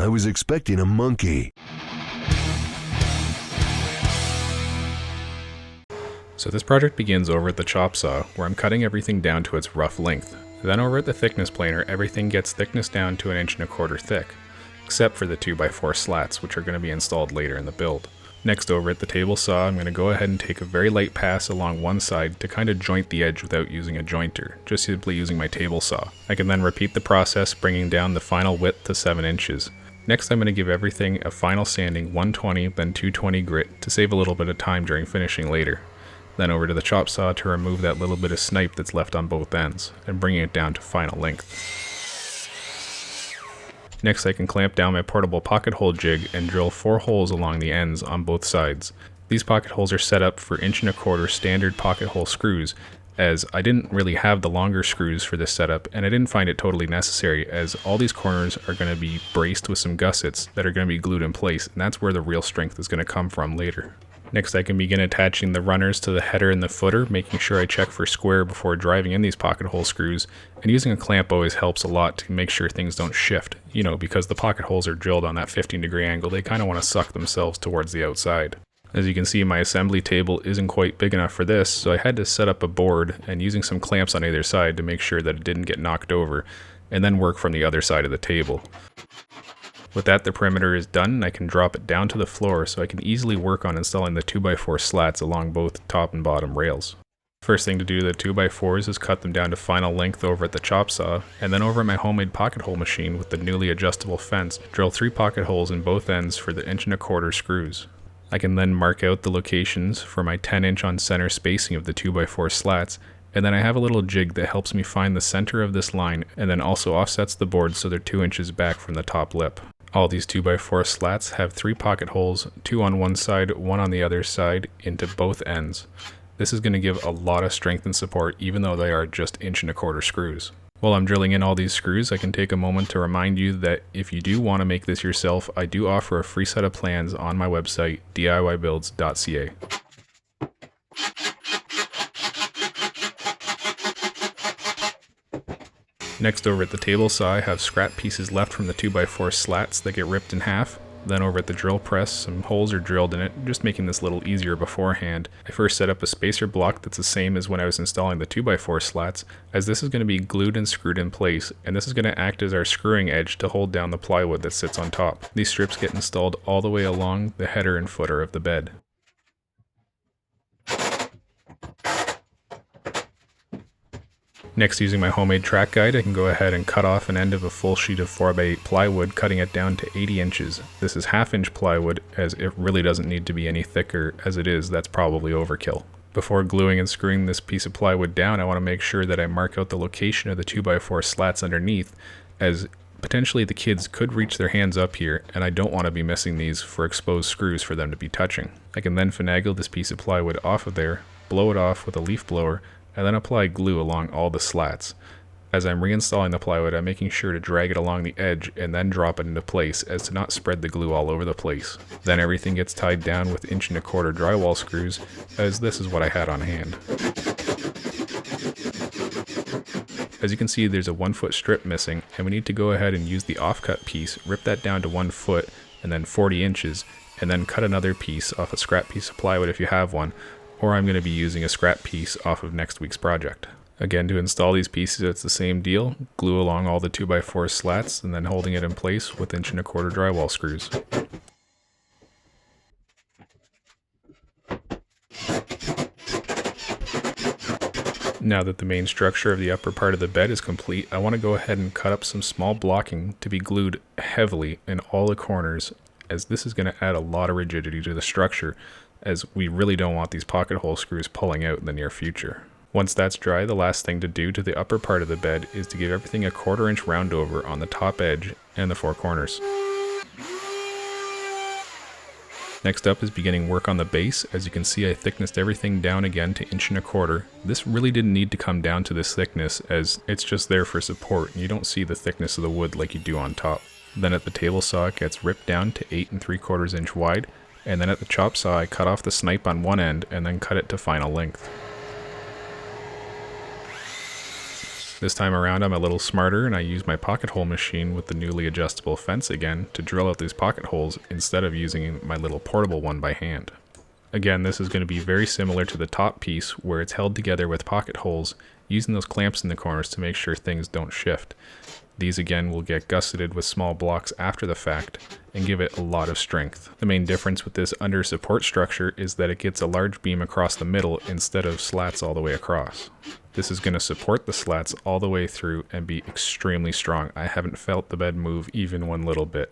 I was expecting a monkey. So this project begins over at the chop saw, where I'm cutting everything down to its rough length. Then over at the thickness planer, everything gets thickness down to 1.25 inches thick, except for the 2x4 slats, which are going to be installed later in the build. Next, over at the table saw, I'm going to go ahead and take a very light pass along one side to kind of joint the edge without using a jointer, just simply using my table saw. I can then repeat the process, bringing down the final width to 7 inches. Next, I'm going to give everything a final sanding 120, then 220 grit to save a little bit of time during finishing later. Then over to the chop saw to remove that little bit of snipe that's left on both ends, and bringing it down to final length. Next, I can clamp down my portable pocket hole jig and drill 4 holes along the ends on both sides. These pocket holes are set up for 1.25 inch standard pocket hole screws, as I didn't really have the longer screws for this setup, and I didn't find it totally necessary, as all these corners are going to be braced with some gussets that are going to be glued in place, and that's where the real strength is going to come from later. Next, I can begin attaching the runners to the header and the footer, making sure I check for square before driving in these pocket hole screws, and using a clamp always helps a lot to make sure things don't shift. You know, because the pocket holes are drilled on that 15-degree angle, they kind of want to suck themselves towards the outside. As you can see, my assembly table isn't quite big enough for this, so I had to set up a board and using some clamps on either side to make sure that it didn't get knocked over, and then work from the other side of the table. With that, the perimeter is done, and I can drop it down to the floor so I can easily work on installing the 2x4 slats along both top and bottom rails. First thing to do to the 2x4s is cut them down to final length over at the chop saw, and then over at my homemade pocket hole machine with the newly adjustable fence, drill 3 pocket holes in both ends for the 1.25 inch screws. I can then mark out the locations for my 10-inch on center spacing of the 2x4 slats, and then I have a little jig that helps me find the center of this line and then also offsets the board so they're 2 inches back from the top lip. All these 2x4 slats have 3 pocket holes, 2 on one side, 1 on the other side, into both ends. This is going to give a lot of strength and support even though they are just 1.25 inch screws. While I'm drilling in all these screws, I can take a moment to remind you that if you do want to make this yourself, I do offer a free set of plans on my website, DIYbuilds.ca. Next, over at the table saw, I have scrap pieces left from the 2x4 slats that get ripped in half. Then over at the drill press, some holes are drilled in it, just making this a little easier beforehand. I first set up a spacer block that's the same as when I was installing the 2x4 slats, as this is going to be glued and screwed in place, and this is going to act as our screwing edge to hold down the plywood that sits on top. These strips get installed all the way along the header and footer of the bed. Next, using my homemade track guide, I can go ahead and cut off an end of a full sheet of 4x8 plywood, cutting it down to 80 inches. This is 1/2 inch plywood, as it really doesn't need to be any thicker. As it is, that's probably overkill. Before gluing and screwing this piece of plywood down, I want to make sure that I mark out the location of the 2x4 slats underneath, as potentially the kids could reach their hands up here, and I don't want to be missing these for exposed screws for them to be touching. I can then finagle this piece of plywood off of there, blow it off with a leaf blower, and then apply glue along all the slats. As I'm reinstalling the plywood, I'm making sure to drag it along the edge and then drop it into place as to not spread the glue all over the place. Then everything gets tied down with 1.25 inch drywall screws, as this is what I had on hand. As you can see, there's a 1 foot strip missing, and we need to go ahead and use the offcut piece, rip that down to 1 foot and then 40 inches, and then cut another piece off a scrap piece of plywood if you have one, or I'm going to be using a scrap piece off of next week's project. Again, to install these pieces, it's the same deal. Glue along all the 2x4 slats and then holding it in place with 1.25 inch drywall screws. Now that the main structure of the upper part of the bed is complete, I want to go ahead and cut up some small blocking to be glued heavily in all the corners, as this is going to add a lot of rigidity to the structure, as we really don't want these pocket hole screws pulling out in the near future. Once that's dry, the last thing to do to the upper part of the bed is to give everything a 1/4 inch round over on the top edge and the 4 corners. Next up is beginning work on the base. As you can see, I thicknessed everything down again to 1.25 inches. This really didn't need to come down to this thickness, as it's just there for support and you don't see the thickness of the wood like you do on top. Then at the table saw, it gets ripped down to 8 3/4 inch wide, and then at the chop saw, I cut off the snipe on one end and then cut it to final length. This time around I'm a little smarter and I use my pocket hole machine with the newly adjustable fence again to drill out these pocket holes instead of using my little portable one by hand. Again, this is going to be very similar to the top piece where it's held together with pocket holes, using those clamps in the corners to make sure things don't shift. These again will get gusseted with small blocks after the fact and give it a lot of strength. The main difference with this under support structure is that it gets a large beam across the middle instead of slats all the way across. This is going to support the slats all the way through and be extremely strong. I haven't felt the bed move even one little bit.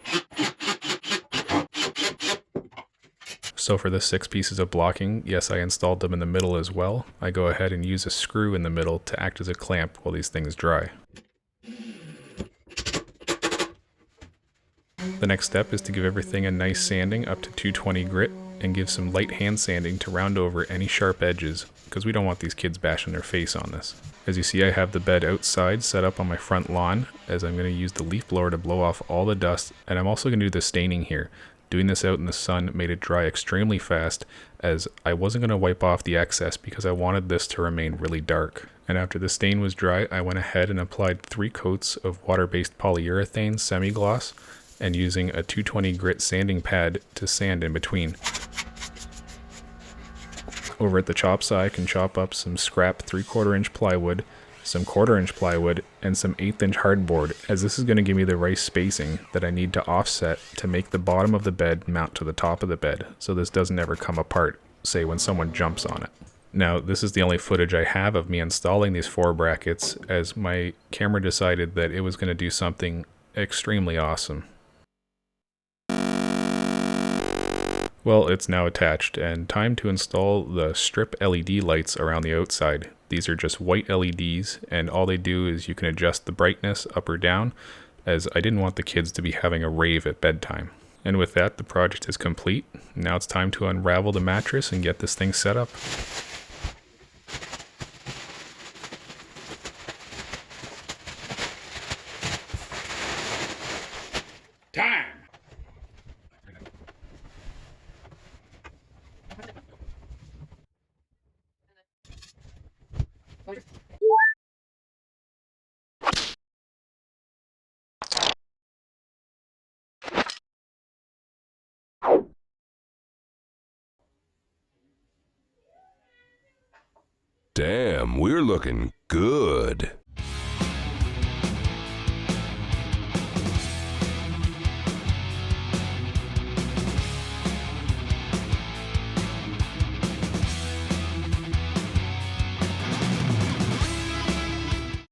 So for the 6 pieces of blocking, yes, I installed them in the middle as well. I go ahead and use a screw in the middle to act as a clamp while these things dry. The next step is to give everything a nice sanding up to 220 grit and give some light hand sanding to round over any sharp edges because we don't want these kids bashing their face on this. As you see, I have the bed outside set up on my front lawn as I'm going to use the leaf blower to blow off all the dust, and I'm also going to do the staining here. Doing this out in the sun made it dry extremely fast as I wasn't going to wipe off the excess because I wanted this to remain really dark. And after the stain was dry, I went ahead and applied 3 coats of water-based polyurethane semi-gloss and using a 220 grit sanding pad to sand in between. Over at the chop saw, I can chop up some scrap 3/4 inch plywood, some 1/4 inch plywood, and some 1/8 inch hardboard, as this is going to give me the right spacing that I need to offset to make the bottom of the bed mount to the top of the bed, so this doesn't ever come apart, say when someone jumps on it. Now, this is the only footage I have of me installing these 4 brackets, as my camera decided that it was going to do something extremely awesome. Well, it's now attached, and time to install the strip LED lights around the outside. These are just white LEDs, and all they do is you can adjust the brightness up or down, as I didn't want the kids to be having a rave at bedtime. And with that, the project is complete. Now it's time to unravel the mattress and get this thing set up. Time! Damn, we're looking good.